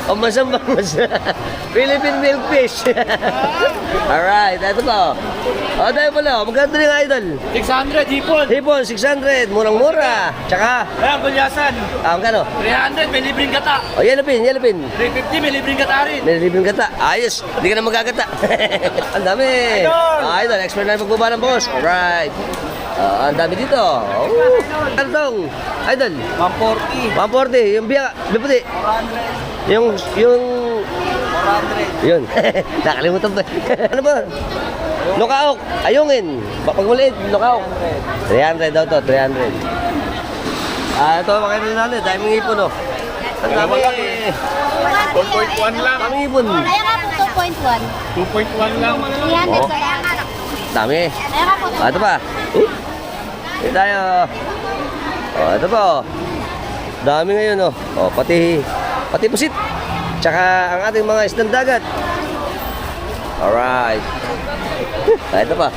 O masambang Philippine milkfish. Alright, ito pa. O, tayo pala. Magkano rin idol? 600, hipon. Hipon, 600. Murang-mura. Tsaka, Ayan, kulyasan. magkano? 300, may libreng gata. O, yellow pin, yellow pin. 350, may libreng gata rin. May libreng gata. Ayos. Hindi ka na magagata. Ang dami. Idol, expert na yung pagbaba ng boss. Alright. Ang dami dito. Oh. Ano tong? Idol? 140. 140. Yung biya puti. 400. Yung 400. yun. Nakalimutan pa. Ano ba? Lukaok. Ayungin. Pag maliit, lukaok. 300 daw to, 300. Ito mga kaibigan natin. Daming ipon, oh. Ang dami. 1.1 lang. Daming ipon. Kaya nga po 2.1. 2.1 lang. 300 Oh. ka lang. Dami. Kaya nga po Ito pa. Ito tayo. Ito pa, oh. Dami ngayon, oh. Pati pusit. Tsaka ang ating mga isdang dagat. Alright. Ito pa.